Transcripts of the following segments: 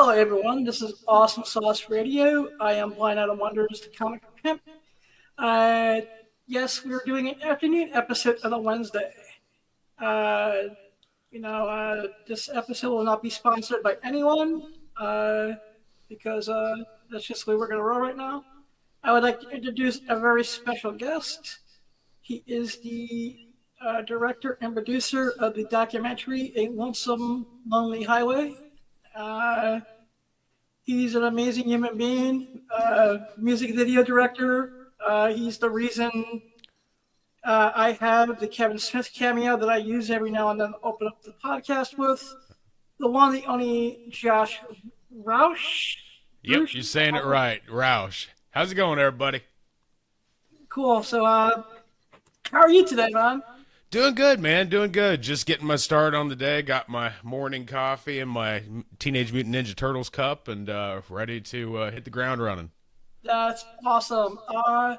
Hello, everyone. This is Awesome Sauce Radio. I am Blind Out of Wonders, the comic pimp. Uh, yes, we're doing an afternoon episode on a Wednesday. Uh, this episode will not be sponsored by anyone because that's just the way we're going to roll right now. I would like to introduce a very special guest. He is the director and producer of the documentary A Lonesome Lonely Highway. He's an amazing human being, music video director. He's the reason I have the Kevin Smith cameo that I use every now and then to open up the podcast with. The one, the only Josh Roush. Yep, you're saying it right, Roush. How's it going, everybody? Cool. So, how are you today, man? Doing good, man. Doing good. Just getting my start on the day. Got my morning coffee and my Teenage Mutant Ninja Turtles cup, and ready to hit the ground running. That's awesome. Can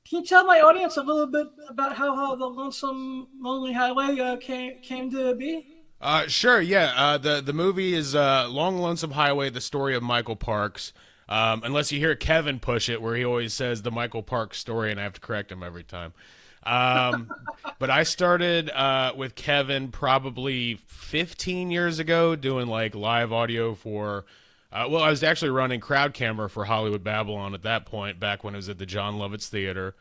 you tell my audience a little bit about how the Lonesome Lonely Highway came to be? Sure. Yeah. The movie is Long Lonesome Highway: The Story of Michael Parks. Unless you hear Kevin push it, where he always says the Michael Parks story, and I have to correct him every time. But I started with Kevin probably 15 years ago doing like live audio for I was actually running crowd camera for Hollywood Babylon at that point, back when it was at the John Lovitz Theater.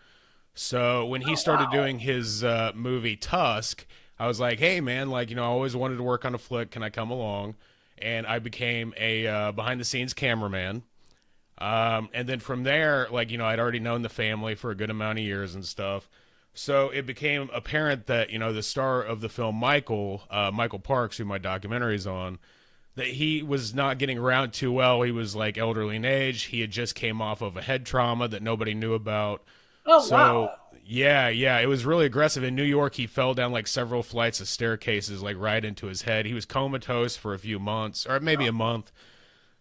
So when he started doing his movie Tusk, I was like, hey man, like, I always wanted to work on a flick, can I come along? And I became a behind the scenes cameraman. And then from there, like, I'd already known the family for a good amount of years and stuff. So it became apparent that, the star of the film, Michael Parks, who my documentary is on, that he was not getting around too well. He was like elderly in age. He had just came off of a head trauma that nobody knew about. Oh, So wow. yeah, it was really aggressive. In New York, he fell down like several flights of staircases, like right into his head. He was comatose for a few months, or maybe a month.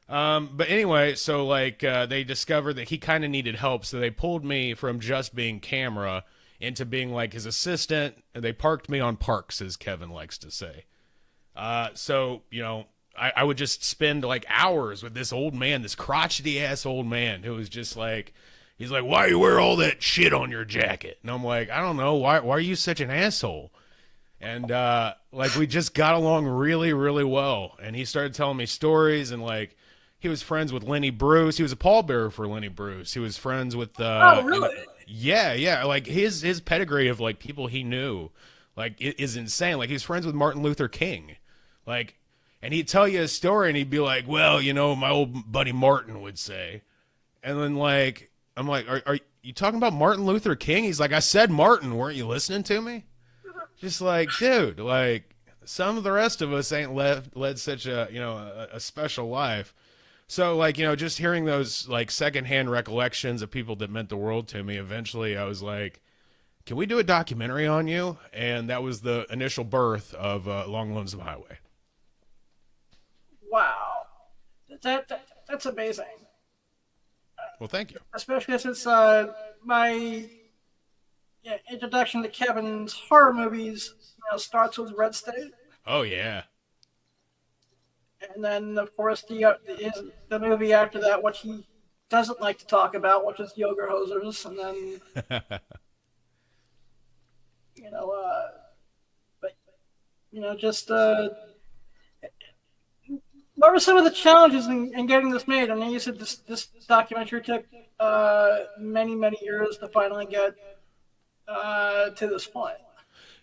But anyway, so like they discovered that he kind of needed help, so they pulled me from just being camera into being like his assistant, and they parked me on parks, as Kevin likes to say. So, I would just spend like hours with this old man, this crotchety ass old man who was just like, he's like, why you wear all that shit on your jacket? And I'm like, I don't know. Why are you such an asshole? And like we just got along really, really well. And he started telling me stories, and like he was friends with Lenny Bruce. He was a pallbearer for Lenny Bruce. He was friends with Oh, really? yeah. Like his pedigree of like people he knew, like is insane. Like he's friends with Martin Luther King, like, and he'd tell you a story and he'd be like, well, my old buddy Martin would say, and then like I'm like, are you talking about Martin Luther King? He's like, I said Martin, weren't you listening to me? Just like, dude, like some of the rest of us ain't led such a special life. So, like, just hearing those, like, secondhand recollections of people that meant the world to me, eventually I was like, can we do a documentary on you? And that was the initial birth of Long Lonesome Highway. Wow. That's amazing. Well, thank you. Especially since my introduction to Kevin's horror movies starts with Red State. Oh, yeah. And then, of course, the movie after that, which he doesn't like to talk about, which is Yoga Hosers. And then, but, just, what were some of the challenges in getting this made? I mean, you said this documentary took many, many years to finally get to this point.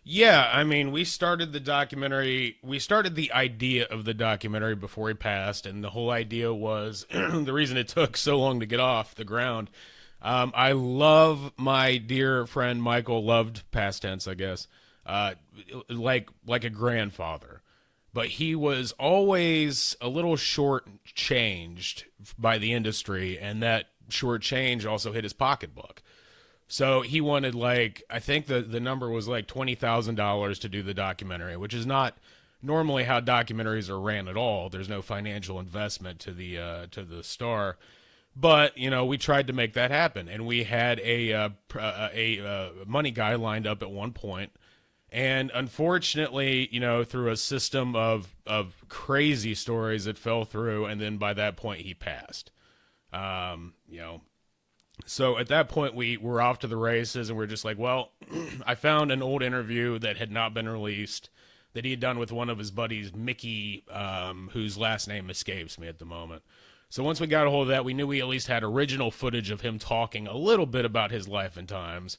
Yeah, I mean, we started the idea of the documentary before he passed, and the whole idea was the reason it took so long to get off the ground. I love my dear friend Michael, loved past tense, I guess, like a grandfather. But he was always a little short-changed by the industry, and that short change also hit his pocketbook. So he wanted, like, I think the number was like $20,000 to do the documentary, which is not normally how documentaries are ran at all. There's no financial investment to the star. But, we tried to make that happen, and we had a money guy lined up at one point, And unfortunately, through a system of crazy stories, it fell through, and then by that point, he passed. Um, you know, so at that point, we were off to the races, and we're just like, well, I found an old interview that had not been released that he had done with one of his buddies, Mickey, whose last name escapes me at the moment. So once we got a hold of that, we knew we at least had original footage of him talking a little bit about his life and times.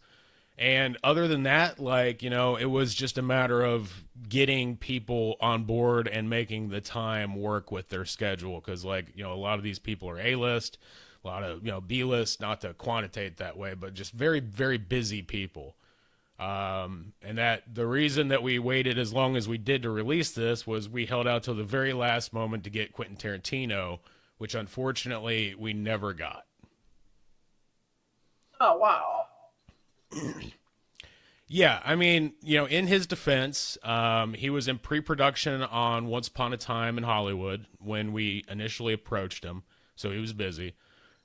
And other than that, it was just a matter of getting people on board and making the time work with their schedule. Because, a lot of these people are A-list, a lot of, B-list, not to quantitate that way, but just very, very busy people. And that the reason that we waited as long as we did to release this was we held out till the very last moment to get Quentin Tarantino, which unfortunately we never got. Oh, wow. Yeah, I mean, in his defense, he was in pre-production on Once Upon a Time in Hollywood when we initially approached him, so he was busy.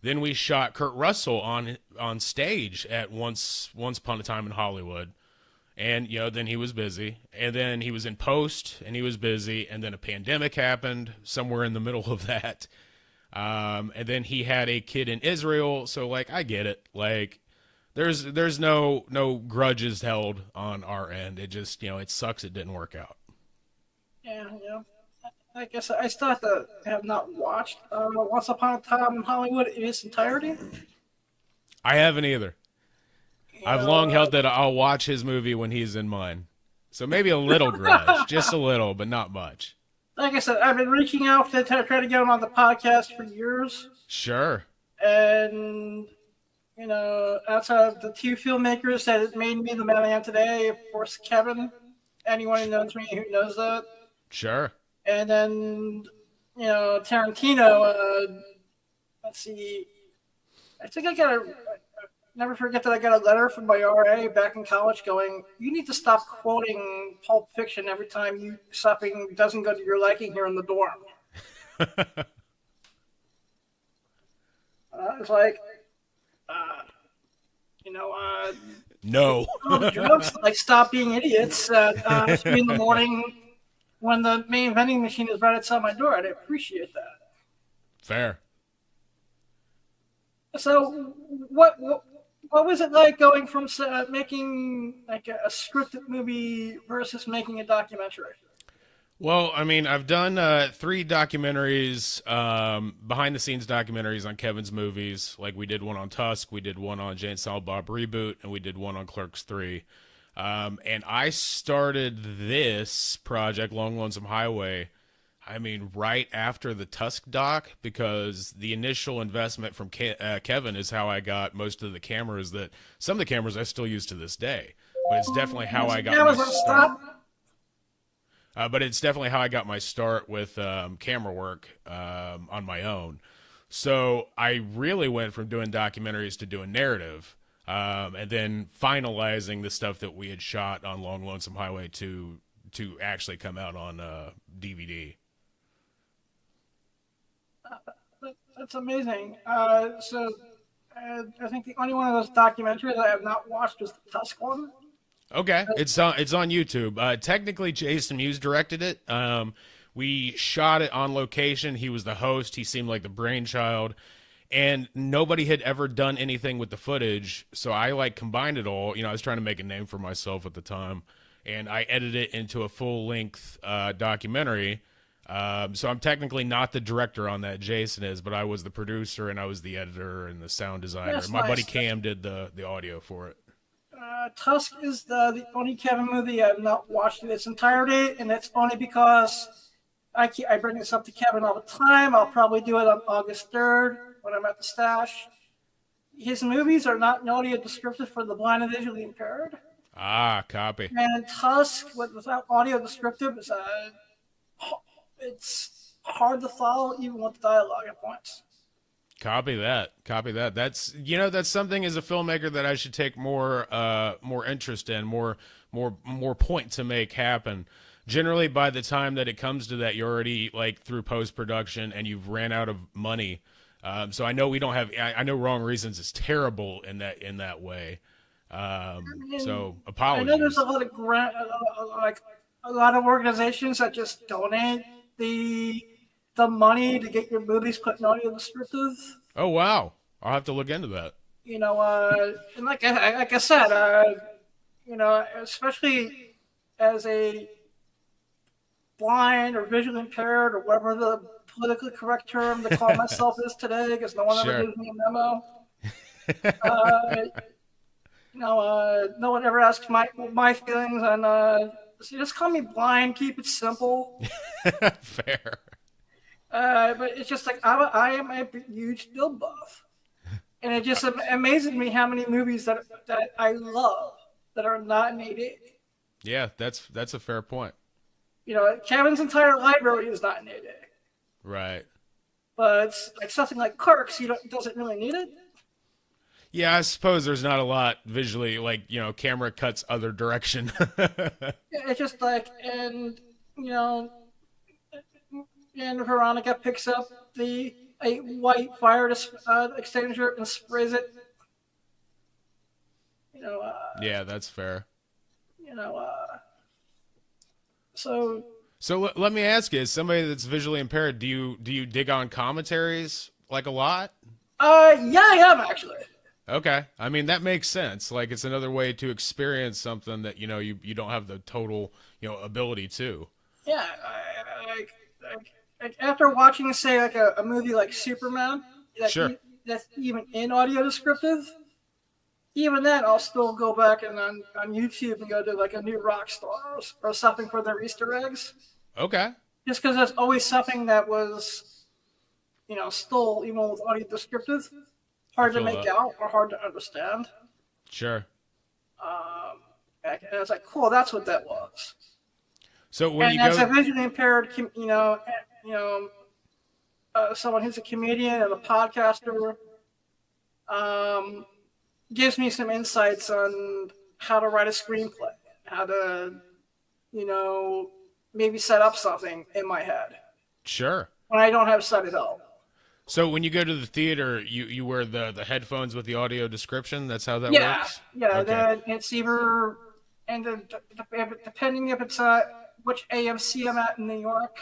Then we shot Kurt Russell on stage at Once Upon a Time in Hollywood, and then he was busy. And then he was in post, and he was busy. And then a pandemic happened somewhere in the middle of that. And then he had a kid in Israel, so I get it. There's no grudges held on our end. It just it sucks it didn't work out. Yeah, I guess I still have not watched Once Upon a Time in Hollywood in its entirety. I haven't either. I've long held that I'll watch his movie when he's in mine. So maybe a little grudge, just a little, but not much. Like I said, I've been reaching out to try to get him on the podcast for years. Sure. And outside of the two filmmakers that made me the man I am today, of course, Kevin. Anyone who knows me who knows that. Sure. And then, Tarantino. Let's see. I think never forget that I got a letter from my RA back in college going, you need to stop quoting Pulp Fiction every time something doesn't go to your liking here in the dorm. It's like, no. All the jokes, stop being idiots at 3 in the morning when the main vending machine is right outside my door. I'd appreciate that. Fair. So, what was it like going from making a scripted movie versus making a documentary? Well, I mean, I've done 3 documentaries, behind-the-scenes documentaries on Kevin's movies. We did one on Tusk, we did one on Jay and Silent Bob Reboot, and we did one on Clerks 3. And I started this project, Long Lonesome Highway, right after the Tusk doc, because the initial investment from Kevin is how I got most of the cameras some of the cameras I still use to this day. But it's definitely how I got my start. But it's definitely how I got my start with camera work on my own. So I really went from doing documentaries to doing narrative, and then finalizing the stuff that we had shot on Long Lonesome Highway to actually come out on DVD. That's amazing. So I think the only one of those documentaries I have not watched is the Tusk one. Okay, it's on YouTube. Technically, Jason Mewes directed it. We shot it on location. He was the host. He seemed like the brainchild, and nobody had ever done anything with the footage. So I combined it all. I was trying to make a name for myself at the time, and I edited it into a full-length documentary. So I'm technically not the director on that. Jason is, but I was the producer and I was the editor and the sound designer. That's My nice. buddy Cam did the audio for it. Tusk is the only Kevin movie I've not watched in its entirety, and it's only because I bring this up to Kevin all the time. I'll probably do it on August 3rd when I'm at the stash. His movies are not audio descriptive for the blind and visually impaired. Ah, copy. And Tusk, without audio descriptive, it's hard to follow even with dialogue at points. Copy that. That's that's something as a filmmaker that I should take more interest in, more point to make happen. Generally, by the time that it comes to that, you're already through post production and you've ran out of money. So I know we don't have. I know Wrong Reasons is terrible in that way. mean, So I know there's apologies. a lot of like a lot of organizations that just donate the the money to get your movies put in audio descriptive. Oh wow, I'll have to look into that. And like I said, especially as a blind or visually impaired or whatever the politically correct term to call myself is today, because no one ever Sure. gives me a memo. Uh, no one ever asks my feelings on. So just call me blind. Keep it simple. Fair. But it's just like I am a huge film buff, and it just amazes me how many movies that I love that are not in 880. Yeah, that's a fair point. Kevin's entire library is not in 880, Right. but like something like Clerks, doesn't really need it. Yeah, I suppose there's not a lot visually, like, camera cuts other direction. It's just like, you know, and Veronica picks up the a white fire extinguisher and sprays it. You know, Yeah, that's fair. you know. So So let me ask you, as somebody that's visually impaired, do you dig on commentaries like a lot? yeah, I am actually. Okay. I mean, that makes sense. Like it's another way to experience something that, you don't have the total, ability to. Yeah, like after watching, say, like a movie like Superman, Sure. that's even in audio descriptive. Even then, I'll still go back and on YouTube and go to like a new rock stars or something for their Easter eggs. Okay. Just because there's always something that was, still even with audio descriptive, I hard to feel make that. out or hard to understand. Sure. And it's like, cool, that's what that was. So when And you as go a visually impaired, someone who's a comedian and a podcaster, um, gives me some insights on how to write a screenplay, how to, you know, maybe set up something in my head Sure. when I don't have sighted help. So when you go to the theater, you wear the headphones with the audio description. That's how that Yeah, works. yeah. Okay. Then it's either, and then depending if it's which AMC I'm at in New York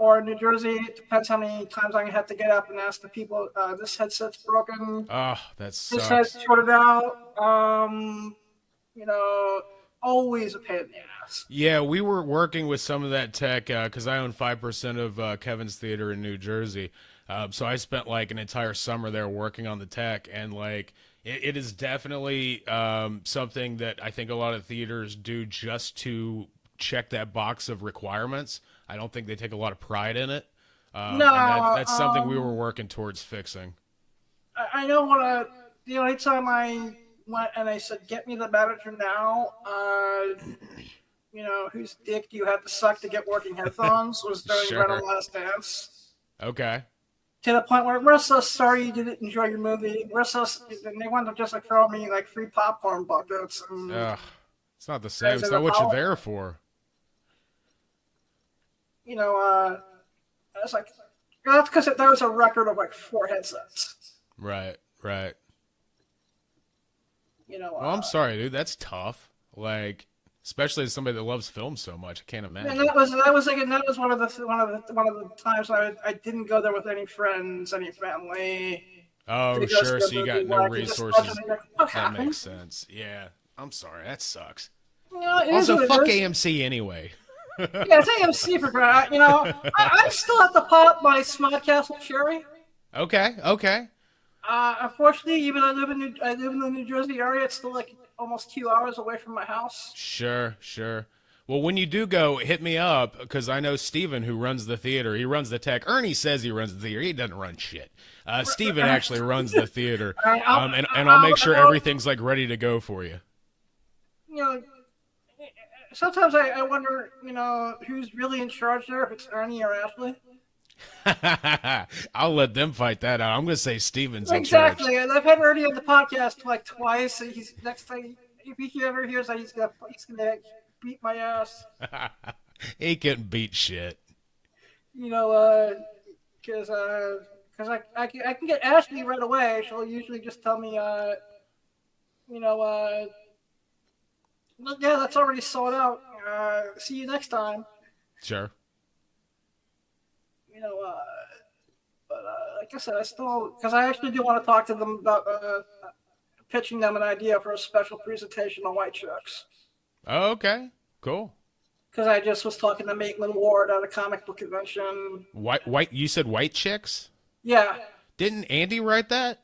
or New Jersey, it depends how many times I have to get up and ask the people, this headset's broken, Oh, that this head's sucks. sorted out. You know, always a pain in the ass. Yeah, we were working with some of that tech because I own 5% of Kevin's Theater in New Jersey. So I spent like an entire summer there working on the tech, and like it is definitely something that I think a lot of theaters do just to check that box of requirements. I don't think they take a lot of pride in it, and No, that's something we were working towards fixing. I know what the only time I went and I said, "Get me the manager now." Whose dick do you have to suck to get working headphones? Was during Rental Sure. Last Dance. Okay. To the point where we're so sorry you didn't enjoy your movie. And they wanted to just like throw me like free popcorn buckets and Ugh, it's not the same. as It's an not what you're apology. there for. You know, I was like, that's because there was a record of like 4 headsets. Right. Right. You know, Well, I'm sorry, dude. That's tough. Like, especially as somebody that loves film so much, I can't and imagine. that was one of the times I didn't go there with any friends, any family Oh, to go sure. see a So you got movie no where I could just watch it resources. and be like, what That happened? makes sense. Yeah. I'm sorry. That sucks. It is Also, what fuck it is. AMC anyway. Yeah, it's AMC for crying. I still have to pop my Smodcastle Cherry. Okay. Okay. Unfortunately, even though I live in the New Jersey area, it's still like almost 2 hours away from my house. Sure. Sure. Well, when you do go, hit me up because I know Steven who runs the theater. He runs the tech. Ernie says he runs the theater. He doesn't run shit. Steven actually runs the theater. All right, And I'll make sure everything's like ready to go for you. you know, sometimes I wonder, who's really in charge there, if it's Ernie or Ashley. I'll let them fight that out. I'm going to say Steven's in charge. Exactly, and I've had Ernie on the podcast like twice. And he's next time if he ever hears that, he's gonna beat my ass. He couldn't beat shit. Because I can get Ashley right away. She'll usually just tell me, you know, well, yeah, that's already sold out. See you next time. Sure. You know, but like I said, I still because I actually do want to talk to them about pitching them an idea for a special presentation on White Chicks. Oh, okay. Cool. Because I just was talking to Maitland Ward at a comic book convention. White. You said White Chicks. Yeah, Didn't Andy write that?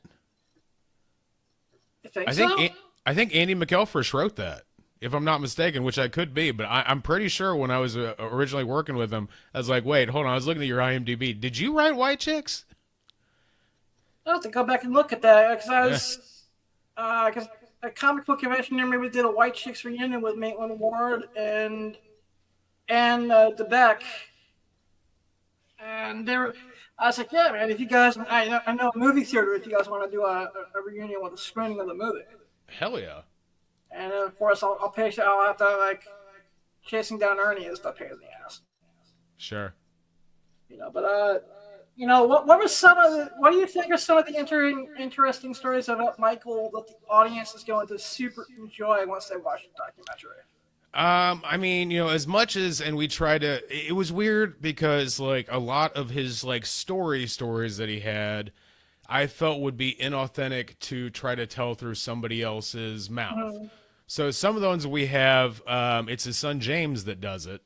you think I so? think I think Andy McElfresh wrote that, if I'm not mistaken, which I could be, but I'm pretty sure when I was originally working with him, I was like, wait, hold on, I was looking at your IMDb. Did you write White Chicks? I'll have to go back and look at that because I was because a comic book convention near me we did a White Chicks reunion with Maitland Ward and DeBeck, and there. I was like, yeah, man, if you guys, I know a movie theater if you guys want to do a reunion with a screening of the movie. Hell yeah. And of course, I'll have to, like, chasing down Ernie is the pain in the ass. Sure. You know, but, you know, what do you think are some of the interesting stories about Michael that the audience is going to super enjoy once they watch the documentary? I mean, you know, as much as, and we try to, it was weird because like a lot of his like stories that he had, I felt would be inauthentic to try to tell through somebody else's mouth. Mm-hmm. So some of the ones we have, it's his son James that does it.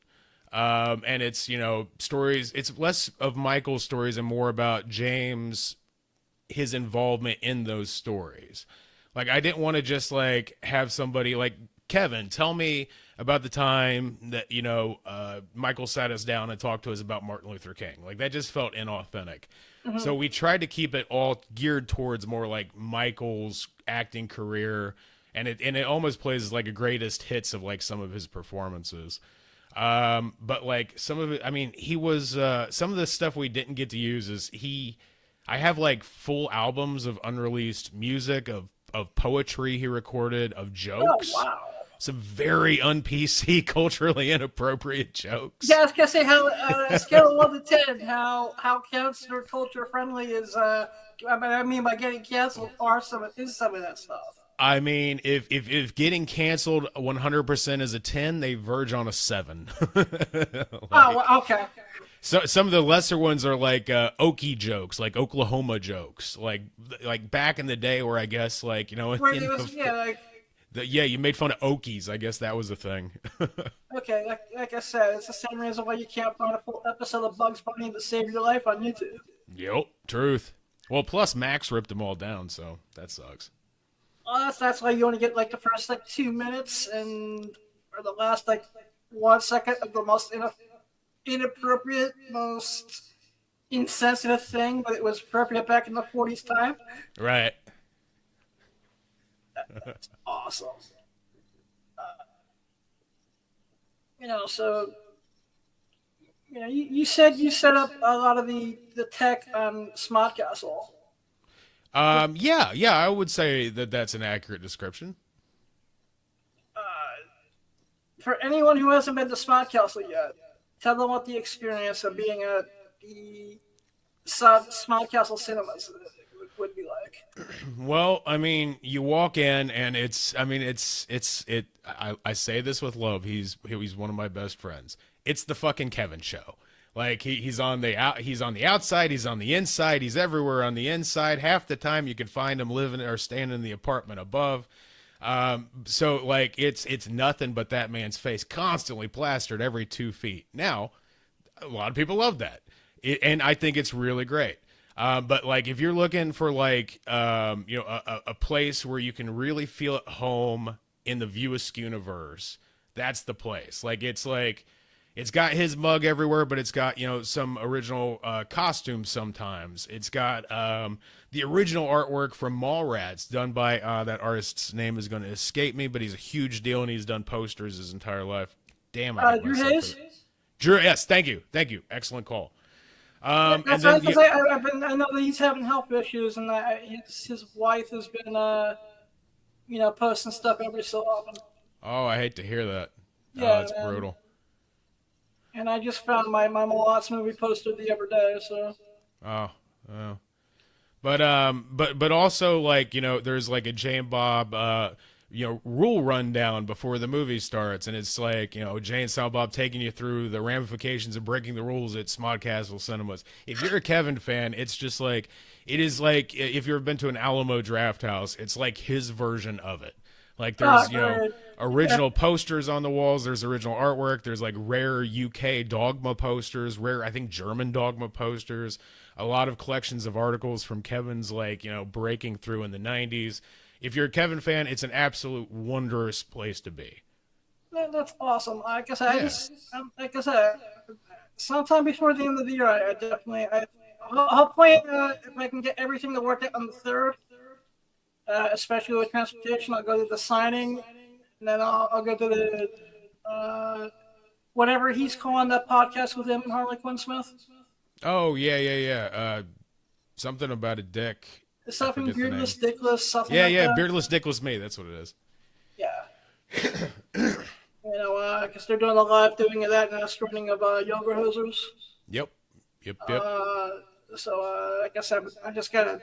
And it's, you know, stories, it's less of Michael's stories and more about James, his involvement in those stories. Like, I didn't want to just like have somebody like Kevin tell me about the time that, you know, Michael sat us down and talked to us about Martin Luther King. Like, that just felt inauthentic. Mm-hmm. So we tried to keep it all geared towards more like Michael's acting career, and it almost plays as like a greatest hits of like some of his performances. But like some of it, I mean, he was some of the stuff we didn't get to use is I have like full albums of unreleased music of poetry he recorded, of jokes. Oh, wow. Some very un-PC, culturally inappropriate jokes. Yeah, I was gonna say how scale of 1 to 10, how counselor culture friendly is. I mean, by getting canceled are some of that stuff. I mean, if getting canceled 100% is a 10, they verge on a 7. Like, oh, okay. So some of the lesser ones are like Okie jokes, like Oklahoma jokes, like back in the day where I guess like you know, you made fun of Okies. I guess that was a thing. Okay, like I said, it's the same reason why you can't find a full episode of Bugs Bunny to save your life on YouTube. Yep, truth. Well, plus Max ripped them all down, so that sucks. Well, that's why you only get like the first like 2 minutes or the last like 1 second of the most inappropriate, most insensitive thing, but it was appropriate back in the 40s time. Right. That's awesome. You know, so you know, you said you set up a lot of the tech on Smart Castle. Yeah, I would say that that's an accurate description. For anyone who hasn't been to Smart Castle yet, tell them what the experience of being at the Smart Castle cinemas would be like. Well, I mean, you walk in and I say this with love. He's one of my best friends. It's the fucking Kevin show. Like he's on the outside, he's on the inside, he's everywhere on the inside. Half the time you can find him living or staying in the apartment above. So like it's nothing but that man's face constantly plastered every 2 feet. Now, a lot of people love that, and I think it's really great. But like if you're looking for like a place where you can really feel at home in the View Askew universe, that's the place. It's got his mug everywhere, but it's got, you know, some original costumes sometimes. It's got the original artwork from Mallrats done by that artist's name is going to escape me, but he's a huge deal and he's done posters his entire life. Damn, I hate Drew myself Hayes? for that. Drew, yes, thank you. Excellent call. I know that he's having health issues, and his wife has been, posting stuff every so often. Oh, I hate to hear that. Yeah, it's brutal. And I just found my Lots movie poster the other day, so. Oh. But also like, you know, there's like a Jay and Bob rule rundown before the movie starts, and it's like, Jay and Silent Bob taking you through the ramifications of breaking the rules at Smodcastle Cinemas. If you're a Kevin fan, it's just like, it is like if you've been to an Alamo Draft House, it's like his version of it. Like there's original posters on the walls, there's original artwork, there's like rare UK Dogma posters, rare I think German Dogma posters, a lot of collections of articles from Kevin's like breaking through in the 90s. If you're a Kevin fan, it's an absolute wondrous place to be. That's awesome. Like I said, like I said, sometime before the end of the year, I definitely, hopefully, if I can get everything to work out on the 3rd, especially with transportation, I'll go to the signing, and then I'll go to the, whatever he's calling that podcast with him and Harley Quinn Smith. Oh, yeah. Something about a dick. Something beardless, dickless, something yeah, like that. beardless, dickless me. That's what it is. Yeah. I guess they're doing a live doing of that and a screening of Yoga Hosers. Yep. So I guess I just gotta,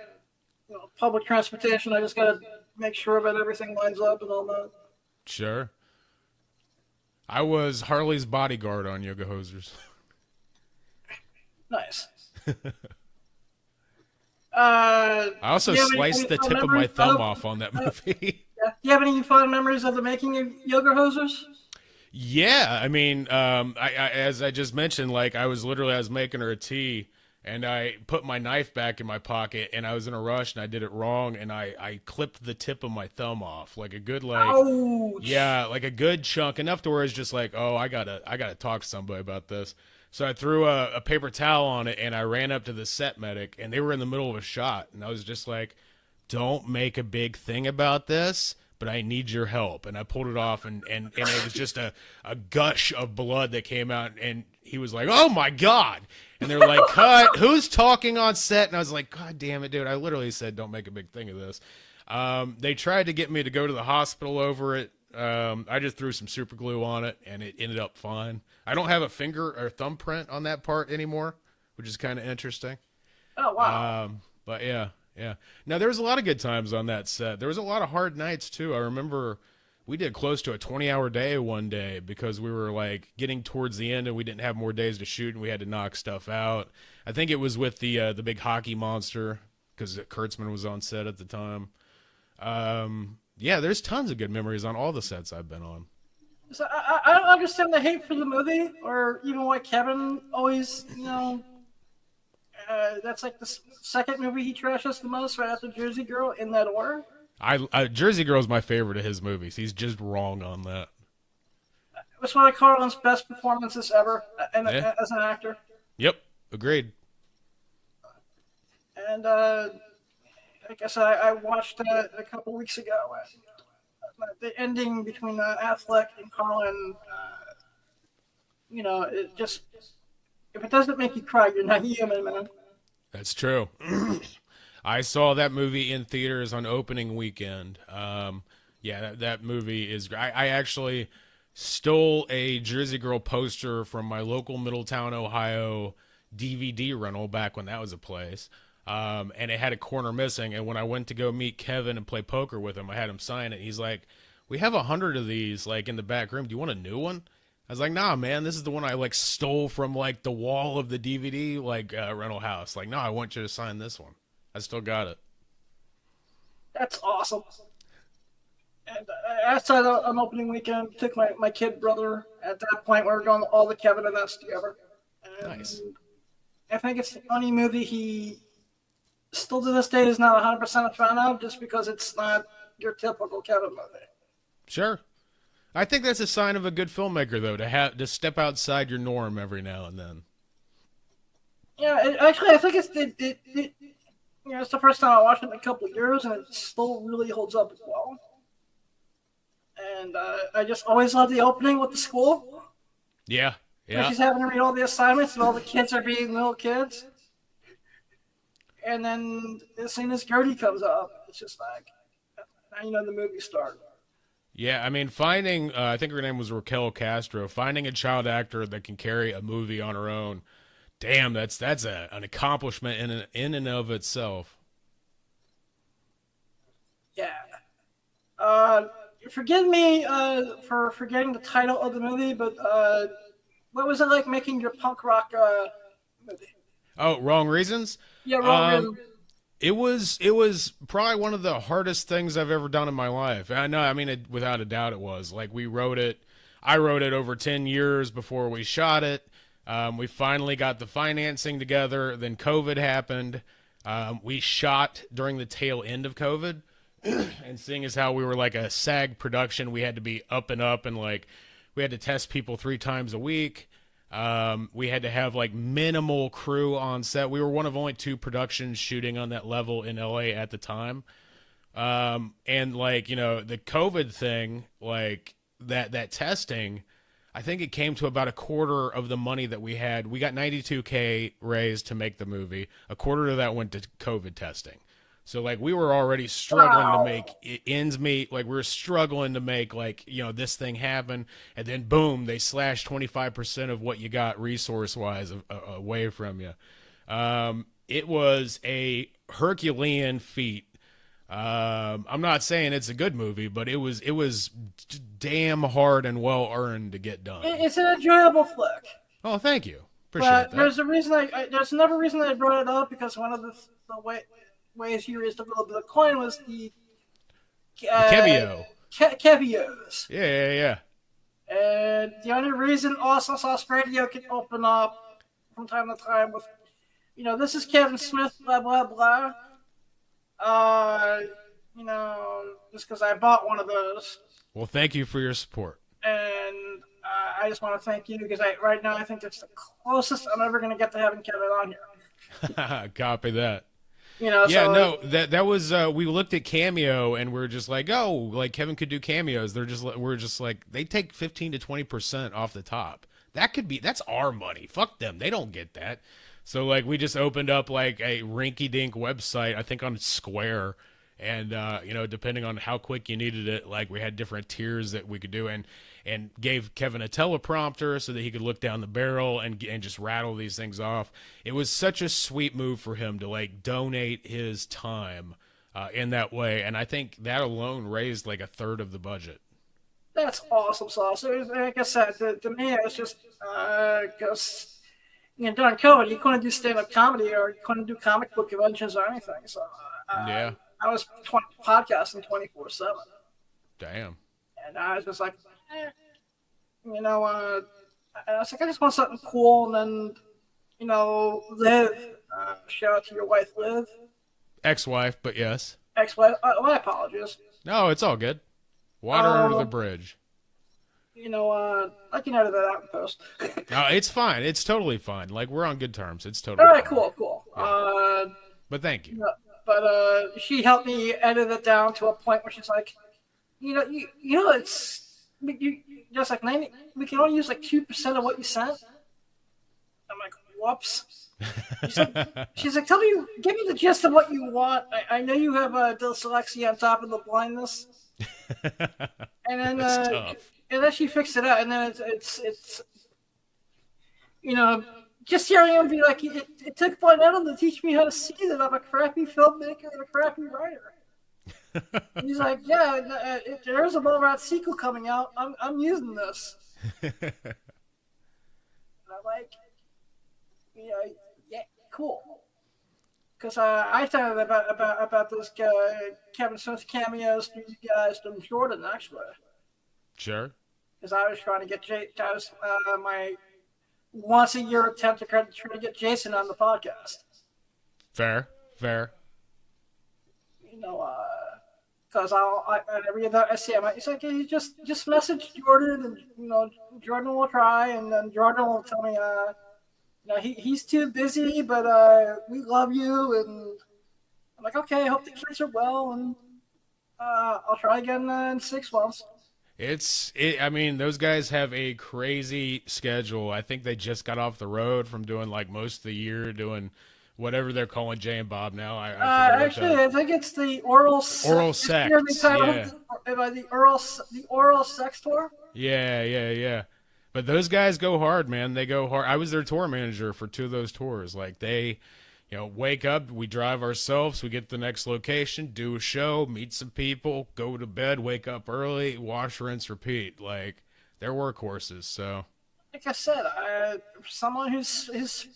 public transportation. I just gotta make sure that everything lines up and all that. Sure. I was Harley's bodyguard on Yoga Hosers. Nice. I also sliced the tip of my thumb off on that movie. Do you have any fond memories of the making of Yoga Hosers? Yeah, I mean, I as I just mentioned, like I was making her a tea, and I put my knife back in my pocket, and I was in a rush, and I did it wrong, and I clipped the tip of my thumb off, like a good Ouch. like a good chunk, enough to where it's just like, oh, I gotta talk to somebody about this. So I threw a paper towel on it, and I ran up to the set medic, and they were in the middle of a shot, and I was just like, don't make a big thing about this, but I need your help. And I pulled it off, and it was just a gush of blood that came out, and he was like, oh my God. And they're like, cut, who's talking on set? And I was like, God damn it, dude. I literally said, don't make a big thing of this. They tried to get me to go to the hospital over it. I just threw some super glue on it, and it ended up fine. I don't have a finger or thumbprint on that part anymore, which is kind of interesting. Oh, wow. But yeah. Now, there was a lot of good times on that set. There was a lot of hard nights, too. I remember we did close to a 20-hour day one day because we were, like, getting towards the end and we didn't have more days to shoot and we had to knock stuff out. I think it was with the big hockey monster because Kurtzman was on set at the time. Yeah, there's tons of good memories on all the sets I've been on. So I don't understand the hate for the movie, or even why Kevin always, that's like the second movie he trashes the most right after Jersey Girl in that order. Jersey Girl is my favorite of his movies. He's just wrong on that. It's one of Carlin's best performances ever as an actor. Yep, agreed. And I guess I watched a couple weeks ago. The ending between Affleck and Carlin, it just, if it doesn't make you cry, you're not human, man. That's true. I saw that movie in theaters on opening weekend. That movie is great. I actually stole a Jersey Girl poster from my local Middletown, Ohio DVD rental back when that was a place. And it had a corner missing. And when I went to go meet Kevin and play poker with him, I had him sign it. He's like, we have 100 of these like in the back room. Do you want a new one? I was like, nah, man, this is the one I like stole from like the wall of the DVD rental house. Like, no, I want you to sign this one. I still got it. That's awesome. And outside on opening weekend, took my kid brother. At that point, we were going all the Kevin and us together. And nice. I think it's the only movie he still to this day is not 100% a fan of, just because it's not your typical Kevin movie. Sure. I think that's a sign of a good filmmaker, though, to step outside your norm every now and then. Yeah, actually, I think it's the first time I watched it in a couple of years, and it still really holds up as well. And I just always love the opening with the school. Yeah. Where she's having to read all the assignments, and all the kids are being little kids. And then as soon as Gertie comes up, it's just like, now the movie started. Yeah, I mean, finding, I think her name was Raquel Castro, finding a child actor that can carry a movie on her own, damn, that's an accomplishment in and of itself. Yeah. forgive me for forgetting the title of the movie, but what was it like making your punk rock movie? Oh, Wrong Reasons. Yeah, wrong Um, rhythm. it was probably one of the hardest things I've ever done in my life. I know, I mean, without a doubt, it was. Like we wrote it. I wrote it over 10 years before we shot it. We finally got the financing together. Then COVID happened. We shot during the tail end of COVID, and seeing as how we were like a SAG production, we had to be up and up, and like we had to test people 3 times a week. We had to have like minimal crew on set. We were one of only 2 productions shooting on that level in LA at the time. And like, the COVID thing, like that testing, I think it came to about a quarter of the money that we had. We got 92K raised to make the movie. A quarter of that went to COVID testing. So like we were already struggling to Wow. make ends meet. Like we were struggling to make like this thing happen, and then boom, they slashed 25% of what you got resource wise away from you. It was a Herculean feat. I'm not saying it's a good movie, but it was damn hard and well earned to get done. It's an enjoyable flick. Oh, thank you. Appreciate But that. there's a reason there's another reason I brought it up because one of ways you raised a little bit of coin was the The uh, Kevio. cameos. Yeah, yeah, yeah. And the only reason Awesome Sauce Radio can open up from time to time with, this is Kevin Smith, blah, blah, blah. Uh, just because I bought one of those. Well, thank you for your support. And I just want to thank you because right now I think that's the closest I'm ever going to get to having Kevin on here. Copy that. Yeah, So no, that was we looked at Cameo and we're just like, oh, like Kevin could do cameos. We're just like they take 15 to 20% off the top. That's our money. Fuck them. They don't get that. So like we just opened up like a rinky dink website, I think on Square, and depending on how quick you needed it, like we had different tiers that we could do, and gave Kevin a teleprompter so that he could look down the barrel and just rattle these things off. It was such a sweet move for him to like donate his time in that way, and I think that alone raised like a third of the budget. that's awesome sauce. Like I said, to me, it was just because during COVID, you couldn't do stand-up comedy or you couldn't do comic book conventions or anything. So Yeah, I was podcasting 24/7, damn. and I was just like, eh, I was like, I just want something cool, and then Liv. Shout out to your wife, Liv. Ex-wife, but yes. Ex-wife. My apologies. No, it's all good. Water under the Um, bridge. I can edit that out in post. No, it's fine. It's totally fine. Like we're on good terms. It's All totally right, fine. cool. Yeah. But thank you. But she helped me edit it down to a point where she's like, it's just like 90. We can only use like 2% of what you sent. I'm like, whoops. She's like, give me the gist of what you want. I know you have dyslexia on top of the blindness, and then That's tough. and then she fixed it out, and then it's you know just hearing him be like, it took Blindell to teach me how to see that I'm a crappy filmmaker and a crappy writer. And he's like, yeah, if there's a Mallrats sequel coming out, I'm using this. And I'm like, yeah, cool. Because I thought about this Kevin Smith cameos to you guys from Jordan, actually. Sure. Because I was trying to get that was my once a year attempt to try to get Jason on the podcast. Fair. Fair. Because every other I see him, he's like, hey, just message Jordan, and Jordan will try, and then Jordan will tell me, he's too busy, but we love you, and I'm like, okay, I hope the kids are well, and I'll try again in 6 months. I mean, those guys have a crazy schedule. I think they just got off the road from doing like most of the year doing whatever they're calling Jay and Bob now. I forget what Actually, I think it's the oral sex. Yeah. The oral sex tour. Yeah. But those guys go hard, man. They go hard. I was their tour manager for 2 of those tours. Like they wake up, we drive ourselves, we get to the next location, do a show, meet some people, go to bed, wake up early, wash, rinse, repeat. Like, they're workhorses. So Like I said, someone who's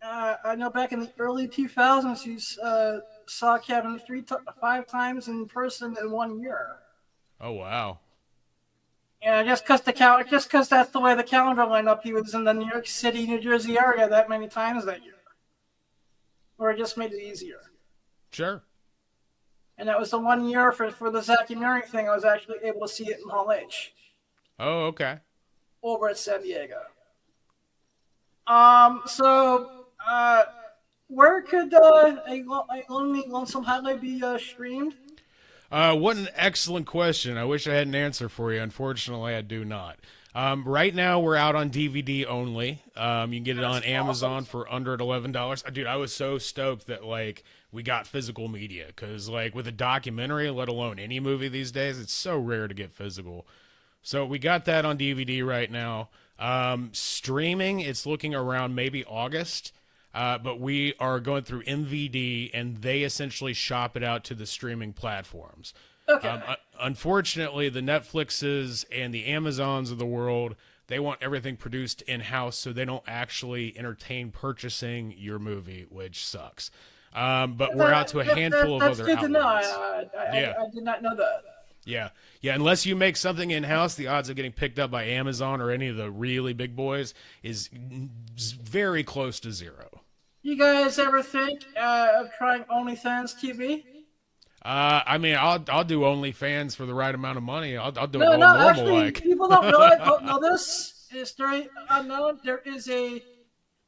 I know back in the early 2000s, he's saw Kevin 5 times in person in 1 year. oh wow. Yeah, just because that's the way the calendar lined up, he was in the New York City, New Jersey area that many times that year, or it just made it easier. Sure. And that was the 1 year for the Zach and Mary thing. I was actually able to see it in Hall H Oh, okay. over at San Diego. So where could a Lonely Lonesome Highway be streamed? What an excellent question. I wish I had an answer for you. Unfortunately, I do not. Right now, we're out on DVD only. You can get it on Amazon for under $11. Dude, I was so stoked that like we got physical media because like with a documentary, let alone any movie these days, it's so rare to get physical. So we got that on DVD right now. Streaming, it's looking around maybe August. But we are going through MVD, and they essentially shop it out to the streaming platforms. Okay. Unfortunately, the Netflixes and the Amazons of the world, they want everything produced in-house, so they don't actually entertain purchasing your movie, which sucks. But we're out to a handful of other outlets. That's good to know. Yeah. I did not know that. Yeah. Unless you make something in-house, the odds of getting picked up by Amazon or any of the really big boys is very close to zero. You guys ever think of trying OnlyFans TV? I mean, I'll do OnlyFans for the right amount of money. I'll do it No, all no. normal Actually, like. people don't know this. It's very unknown. There is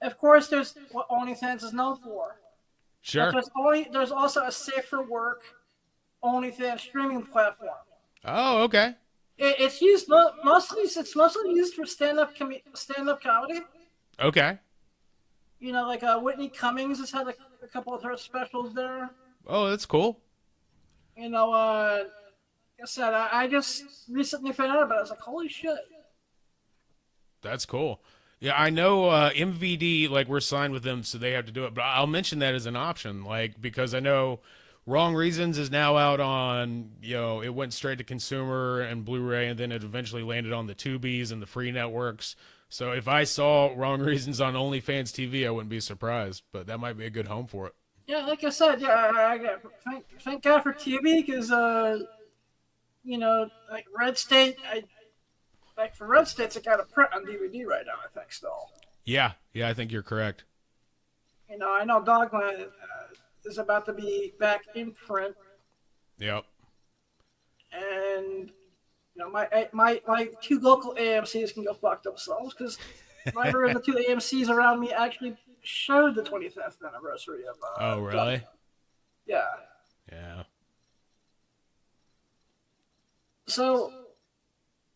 of course, there's what OnlyFans is known for. Sure. But there's also a safer work OnlyFans streaming platform. Oh, okay. It's used mostly. It's mostly used for stand-up comedy. Okay. Like Whitney Cummings has had a couple of her specials there. Oh, that's cool. Like I said, I just recently found out about it. I was like, holy shit. That's cool. Yeah, I know MVD, like we're signed with them, so they have to do it. But I'll mention that as an option, like because I know Wrong Reasons is now out on, it went straight to consumer and Blu-ray, and then it eventually landed on the Tubies and the free networks. So if I saw Wrong Reasons on OnlyFans TV, I wouldn't be surprised. But that might be a good home for it. Yeah, like I said, thank God for TV because, like Red State, for Red State's got a print on DVD right now, I think, still. Yeah, I think you're correct. I know Dogma is about to be back in print. Yep. And my two local AMCs can go fuck themselves because neither of the two AMCs around me actually showed the 25th anniversary of. Oh, really? Yeah. Yeah. So,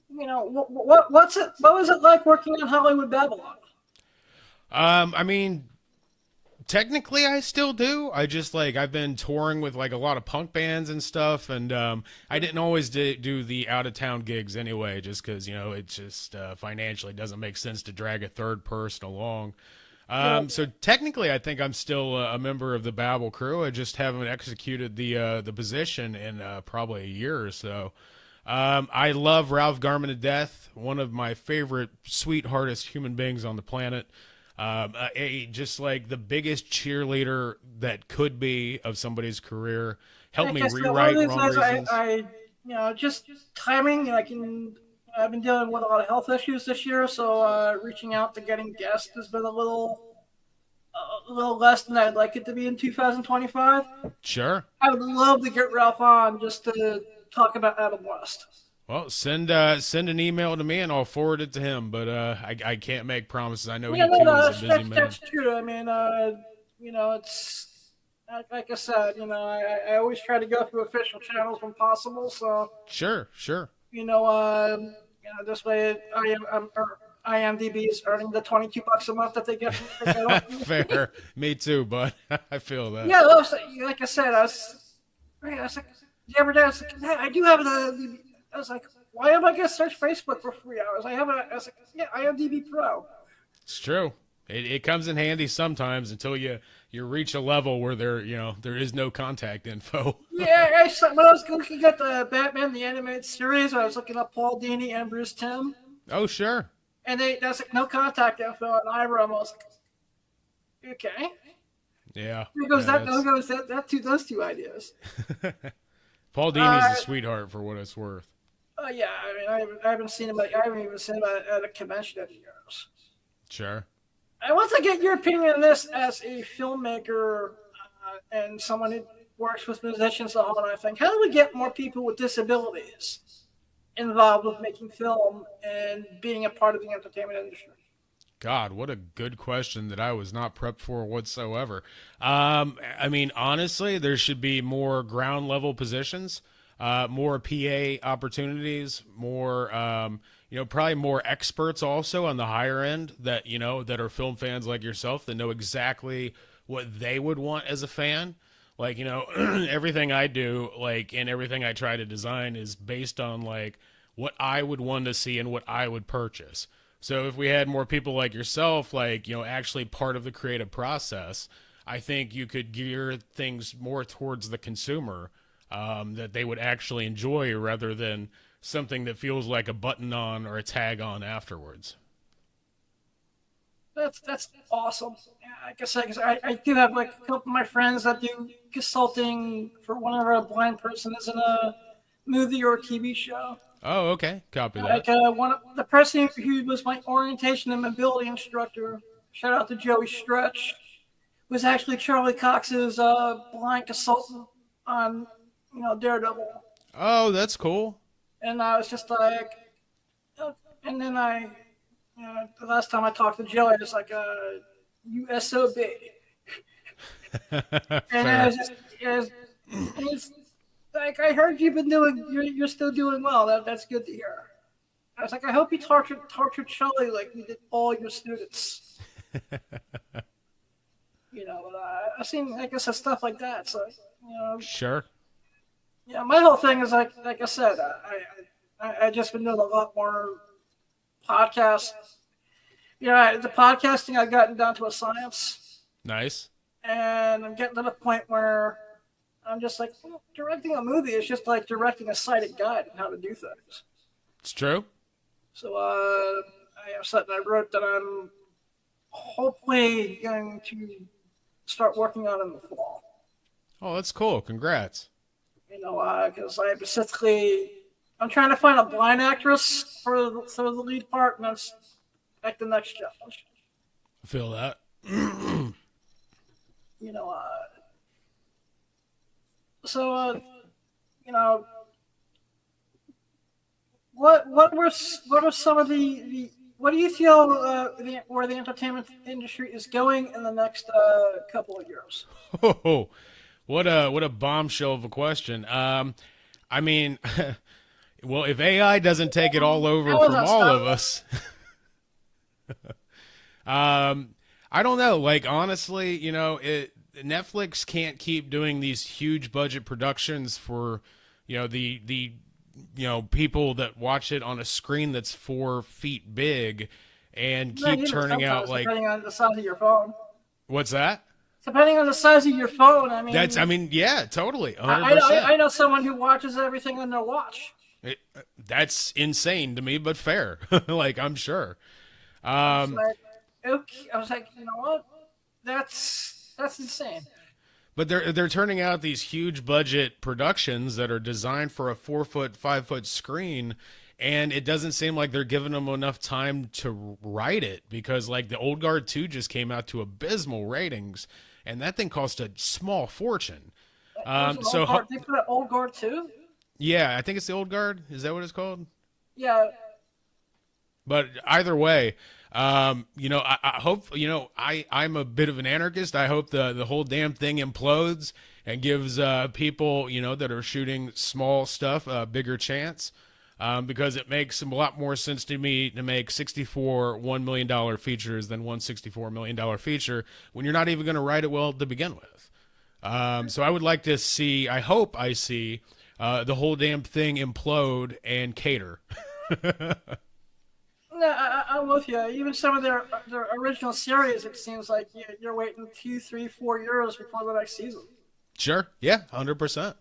what was it like working on Hollywood Babylon? I mean, technically I still do. I just I've been touring with a lot of punk bands and stuff, and I didn't always do the out of town gigs anyway, just because it just financially doesn't make sense to drag a third person along. So technically I think I'm still a member of the Babel crew. I just haven't executed the position in probably a year or so. I love Ralph Garman to death, one of my favorite sweetheartest human beings on the planet. Just the biggest cheerleader that could be of somebody's career. Helped me rewrite Wrong Reasons. I just timing. I've been dealing with a lot of health issues this year, so reaching out to getting guests has been a little less than I'd like it to be in 2025. Sure. I would love to get Ralph on just to talk about Adam West. Well, send an email to me and I'll forward it to him. But I can't make promises. I know he too is a busy man. That's true. I mean, it's like I said. I always try to go through official channels when possible. So sure. This way IMDb is earning the $22 a month that they get. Fair. Me too, but I feel that. Yeah, like I said, I was like the other day. I was like, hey, I do have the. I was like, why am I gonna search Facebook for 3 hours? I was like, yeah, IMDb Pro. It's true. It comes in handy sometimes until you you reach a level where there is no contact info. Yeah, when I was looking at the Batman the Animated Series, I was looking up Paul Dini and Bruce Timm, Oh, sure. and that's like no contact info, and I was like, okay. Yeah. There goes Yeah, that. There goes those two ideas. Paul Dini's a sweetheart for what it's worth. Yeah, I mean, I haven't seen him. I haven't even seen him at a convention in years. Sure. I want to get your opinion on this as a filmmaker and someone who works with musicians the whole thing. How do we get more people with disabilities involved with making film and being a part of the entertainment industry? God, what a good question that I was not prepped for whatsoever. I mean, honestly, there should be more ground level positions, more PA opportunities, more, probably more experts also on the higher end that, that are film fans like yourself that know exactly what they would want as a fan. Like, everything I do, like, and everything I try to design is based on, like, what I would want to see and what I would purchase. So if we had more people like yourself, like, actually part of the creative process, I think you could gear things more towards the consumer that they would actually enjoy rather than something that feels like a button on or a tag on afterwards. That's awesome. Yeah, I do have like a couple of my friends that do consulting for whenever a blind person is in a movie or a TV show. Oh, okay. Copy that. Like the person who was my orientation and mobility instructor, shout out to Joey Stretch, was actually Charlie Cox's blind consultant on Daredevil. Oh, that's cool. And I was just like, and then the last time I talked to Joey, I was like, USOB. And I was just, it's like, I heard you've been you're still doing well. That's good to hear. I was like, I hope you tortured Charlie like you did all your students. I've seen, like I said, stuff like that. So, Sure. Yeah, my whole thing is like I said, I just been doing a lot more podcasts. The podcasting I've gotten down to a science. Nice. And I'm getting to the point where I'm just like, directing a movie is just like directing a sighted guide on how to do things. It's true. So I have something I wrote that I'm hopefully going to start working on in the fall. Oh, that's cool. Congrats. Because I'm trying to find a blind actress for the lead part, and that's like the next challenge. I feel that. What were some of the what do you feel where the entertainment industry is going in the next couple of years? Oh, what a bombshell of a question. I mean, well, if AI doesn't take it all over from all of us, I don't know. Like, honestly, Netflix can't keep doing these huge budget productions for, the people that watch it on a screen that's 4 feet big and keep turning out like. Depending on the size of your phone. What's that? Depending on the size of your phone, yeah, totally. 100%. I know someone who watches everything on their watch. That's insane to me, but fair. Like, I'm sure. Okay. I was like, you know what? That's insane. But they're turning out these huge budget productions that are designed for a 4-foot, 5-foot screen, and it doesn't seem like they're giving them enough time to write it because, like, the Old Guard 2 just came out to abysmal ratings, and that thing cost a small fortune. They put an Old Guard 2? Yeah, I think it's the Old Guard. Is that what it's called? Yeah. But either way, I hope, I'm a bit of an anarchist. I hope the whole damn thing implodes and gives people, that are shooting small stuff a bigger chance. Because it makes a lot more sense to me to make 64 $1 million features than one $64 million feature when you're not even going to write it well to begin with. So I would like to see, I hope I see the whole damn thing implode and cater. No, I'm with you. Even some of their original series, it seems like you're waiting 2, 3, 4 years before the next season. Sure. Yeah, 100%.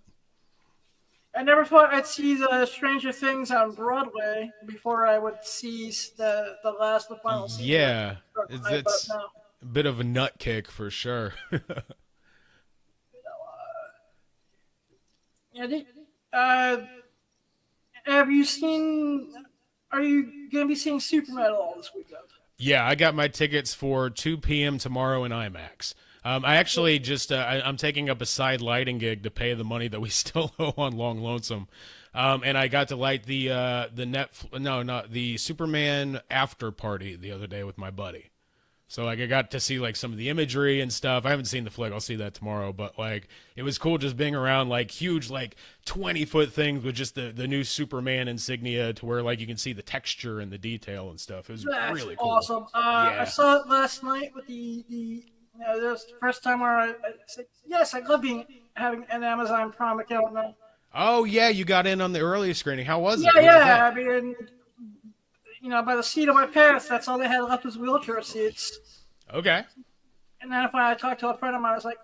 I never thought I'd see the Stranger Things on Broadway before I would see the last, the final season. Yeah, But it's no. a bit of a nut kick for sure. Yeah, uh, have you seen? Are you going to be seeing Superman at all this weekend? Yeah, I got my tickets for 2 p.m. tomorrow in IMAX. I actually just I'm taking up a side lighting gig to pay the money that we still owe on Long Lonesome, and I got to light the Superman after party the other day with my buddy. So like I got to see like some of the imagery and stuff. I haven't seen the flick. I'll see that tomorrow. But like it was cool just being around like huge like 20-foot things with just the new Superman insignia to where like you can see the texture and the detail and stuff. It was That's really cool. awesome. I saw it last night with the that was the first time where I said, yes, I love having an Amazon Prime account now. Oh yeah, you got in on the earlier screening. How was it? Yeah, What was yeah. that? I mean, by the seat of my pants, that's all they had left was wheelchair seats. Okay. And then if I talked to a friend of mine, I was like,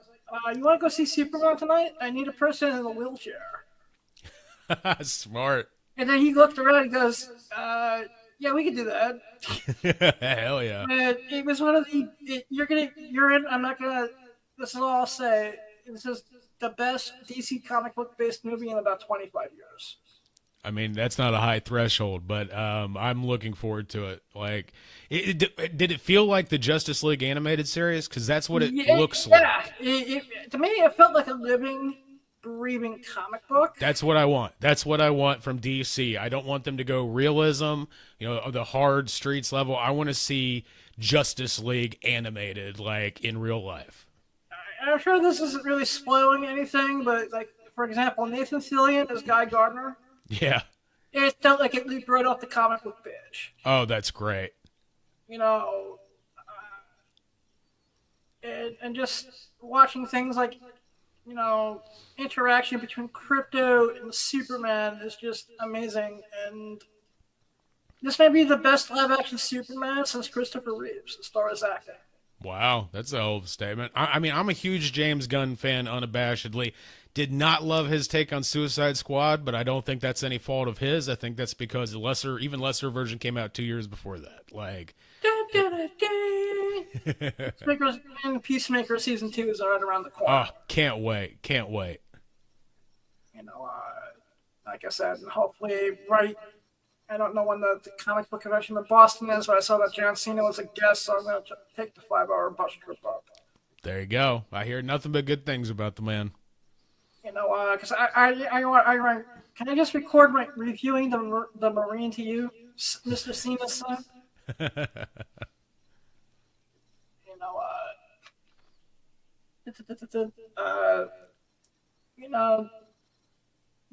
you want to go see Superman tonight? I need a person in a wheelchair. Smart. And then he looked around and goes, yeah, we can do that. Hell yeah. And it was one of you're in, I'm not going to, this is all I'll say. This is the best DC comic book based movie in about 25 years. I mean, that's not a high threshold, but I'm looking forward to it. Like, did it feel like the Justice League animated series? Because that's what it looks like. Yeah, to me, it felt like a living, breathing comic book. That's what I want. That's what I want from DC. I don't want them to go realism, the hard streets level. I want to see Justice League animated, like in real life. I'm sure this isn't really spoiling anything, but like, for example, Nathan Fillion as Guy Gardner. Yeah. It felt like it leaped right off the comic book page. Oh, that's great. And just watching things like, interaction between Crypto and Superman is just amazing. And this may be the best live-action Superman since Christopher Reeves, as far as acting. Wow, that's a hell of a statement. I mean, I'm a huge James Gunn fan, unabashedly. Did not love his take on Suicide Squad, but I don't think that's any fault of his. I think that's because the even lesser version came out 2 years before that. Like, Peacemaker season 2 is right around the corner. Oh, can't wait! Can't wait. Like I said, and hopefully, right. I don't know when the comic book convention in Boston is, but I saw that John Cena was a guest, so I'm going to take the 5-hour bus trip up. There you go. I hear nothing but good things about the man. Because I can I just record my reviewing the Marine to you, Mr. Cena's son?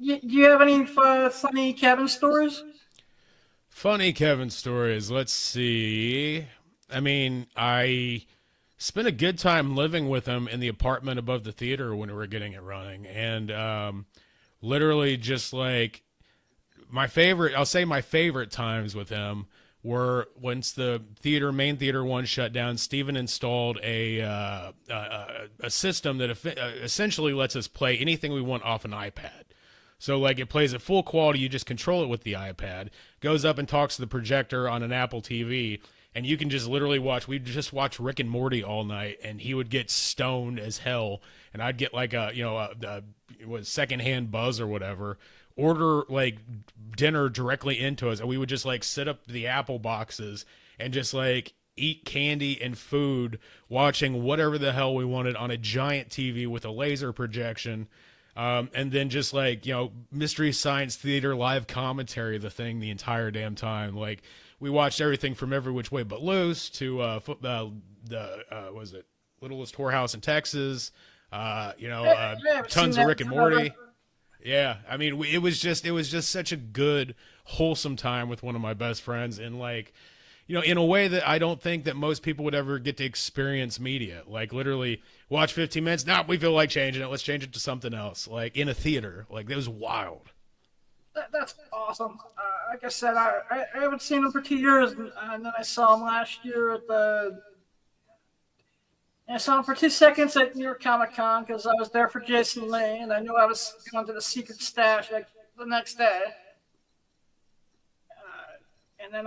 Do you have any funny Kevin stories? Funny Kevin stories. Let's see. I mean, I spent a good time living with him in the apartment above the theater when we were getting it running. And literally just like my favorite times with him were once the main theater one shut down, Steven installed a system that essentially lets us play anything we want off an iPad. So like it plays at full quality, you just control it with the iPad, goes up and talks to the projector on an Apple TV, and you can just literally we'd just watch Rick and Morty all night, and he would get stoned as hell, and I'd get like a secondhand buzz or whatever, order like dinner directly into us, and we would just like sit up the Apple boxes and just like eat candy and food, watching whatever the hell we wanted on a giant TV with a laser projection. And then just like, Mystery Science Theater live commentary, the entire damn time. Like we watched everything from Every Which Way But Loose to, was it Littlest Whorehouse in Texas? Tons of Rick and Morty. Yeah. I mean, it was just such a good, wholesome time with one of my best friends. And like, in a way that I don't think that most people would ever get to experience media. Like literally watch 15 minutes. Nah, we feel like changing it. Let's change it to something else. Like in a theater. Like it was wild. That's awesome. Like I said, I haven't seen him for 2 years, and then I saw him last year at the. I saw him for 2 seconds at New York Comic Con because I was there for Jason Lee, and I knew I was going to the secret stash like the next day. And then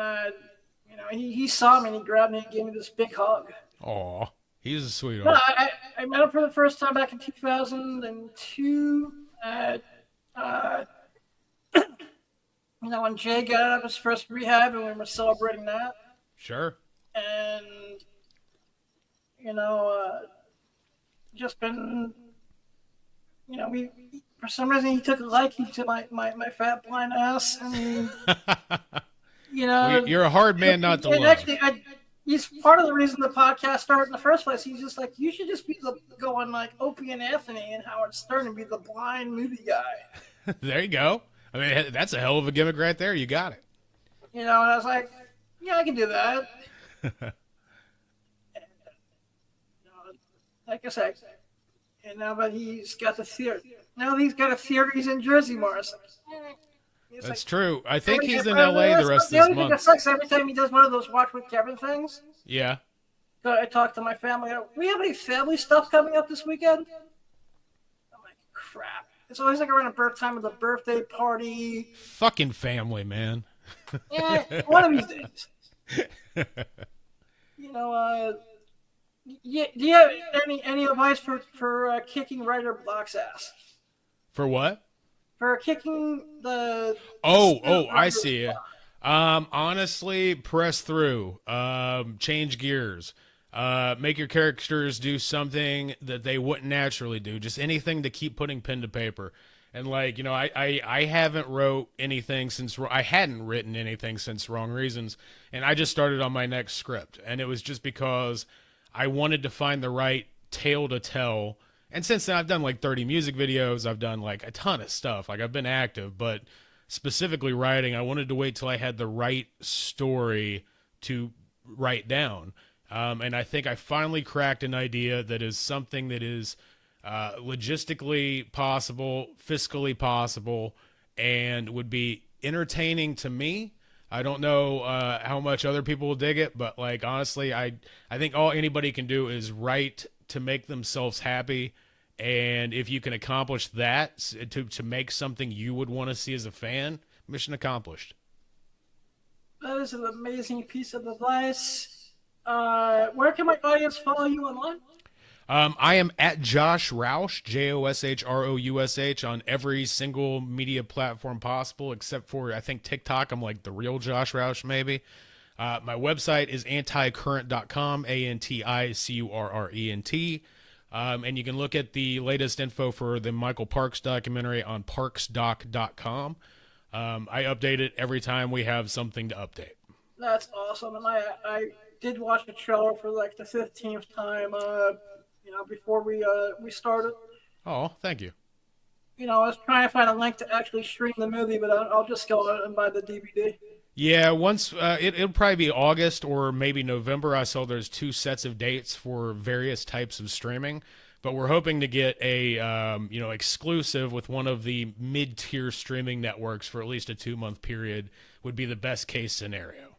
he saw me and he grabbed me and gave me this big hug. Aw, he's a No, sweetheart. I met him for the first time back in 2002 at when Jay got out of his first rehab and we were celebrating that. Sure. And, just been, we, for some reason he took a liking to my fat blind ass. And, You're a hard man not to and love. actually, he's part of the reason the podcast started in the first place. He's just like, you should just be going like Opie and Anthony and Howard Stern and be the blind movie guy. There you go. I mean, that's a hell of a gimmick right there. You got it. And I was like, yeah, I can do that. And, like I said, and now that he's got the theater, now he's got a theater. He's in Jersey, Morris. That's true. I think he's in LA the rest of this The only thing that month. sucks every time he does one of those Watch with Kevin things. Yeah. So I talked to my family. We have any family stuff coming up this weekend? I'm like, crap. It's always like around a birth time of the birthday party. Fucking family, man. Yeah, one of these days. Do you have any advice for kicking Ryder Block's ass? For what? For kicking the. I see it. Honestly, press through. Change gears. Make your characters do something that they wouldn't naturally do. Just anything to keep putting pen to paper. And I haven't wrote anything since I hadn't written anything since Wrong Reasons, and I just started on my next script, and it was just because I wanted to find the right tale to tell. And since then, I've done like 30 music videos. I've done like a ton of stuff. Like I've been active, but specifically writing, I wanted to wait till I had the right story to write down. And I think I finally cracked an idea that is something that is logistically possible, fiscally possible, and would be entertaining to me. I don't know how much other people will dig it, but like honestly, I think all anybody can do is write to make themselves happy, and if you can accomplish that to make something you would want to see as a fan, mission accomplished. That is an amazing piece of advice. Where can my audience follow you online? I am at Josh Roush, JoshRoush, on every single media platform possible, except for, I think, TikTok. I'm like the real Josh Roush, maybe. My website is anticurrent.com, ANTICURRENT. And you can look at the latest info for the Michael Parks documentary on parksdoc.com. I update it every time we have something to update. That's awesome. And I did watch the trailer for like the 15th time, before we started. Oh, thank you. I was trying to find a link to actually stream the movie, but I'll just go out and buy the DVD. Yeah, once it'll probably be August or maybe November. I saw there's 2 sets of dates for various types of streaming, but we're hoping to get a exclusive with one of the mid-tier streaming networks for at least a 2-month period. Would be the best case scenario.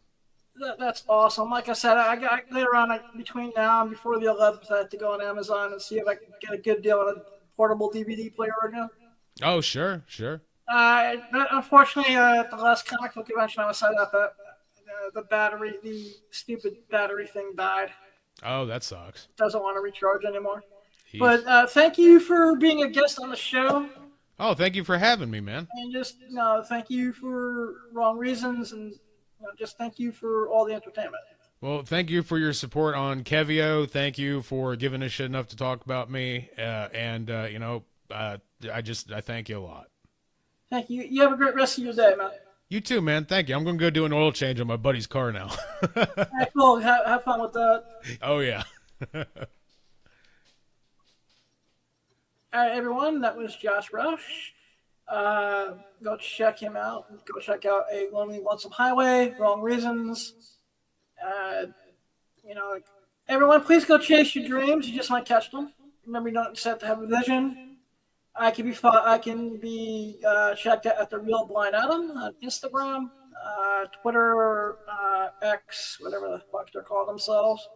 That's awesome. Like I said, I got later on between now and before the 11th, I have to go on Amazon and see if I can get a good deal on a portable DVD player again. Oh, sure. Unfortunately, at the last comic book convention I was set up at, the stupid battery thing died. Oh, that sucks. Doesn't want to recharge anymore. Jeez. But thank you for being a guest on the show. Oh, thank you for having me, man. And just thank you for Wrong Reasons, and just thank you for all the entertainment. Well, thank you for your support on Kevio. Thank you for giving a shit enough to talk about me. I thank you a lot. Thank you. You have a great rest of your day, man. You too, man. Thank you. I'm going to go do an oil change on my buddy's car now. All right, cool. Have fun with that. Oh, yeah. All right, everyone. That was Josh Rush. Go check him out. Go check out A Lonely Lonesome Highway, Wrong Reasons. Everyone, please go chase your dreams. You just might catch them. Remember, you don't just have to have a vision. I can be checked out at the Real Blind Adam on Instagram, Twitter, X, whatever the fuck they're calling themselves.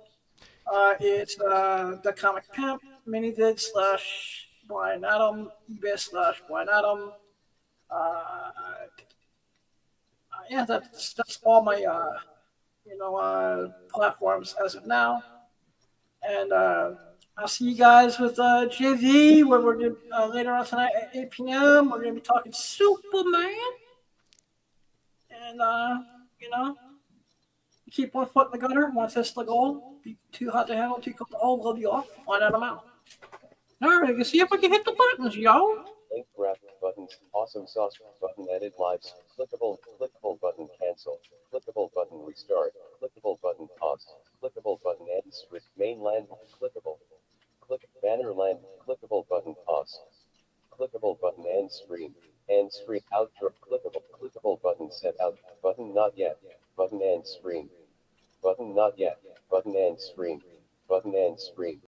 It's the Comic Pimp, Minivid slash Blind Adam, eBay slash Blind Adam. Uh, yeah, that's all my platforms as of now. And I'll see you guys with JV, where we're gonna, later on tonight at 8 p.m. We're gonna be talking Superman, and keep one foot in the gutter, one fist in the goal. Be too hot to handle, too cold to hold. Love you all. Find out I'm out. All right, let's see if we can hit the buttons, yo. Link graph buttons, awesome sauce button edit lives, clickable button cancel, clickable button restart, clickable button pause, clickable button end switch mainland, clickable, click banner land, clickable button pause, clickable button end screen outro, clickable button set out, button not yet, button end screen, button not yet, button end screen, button end screen.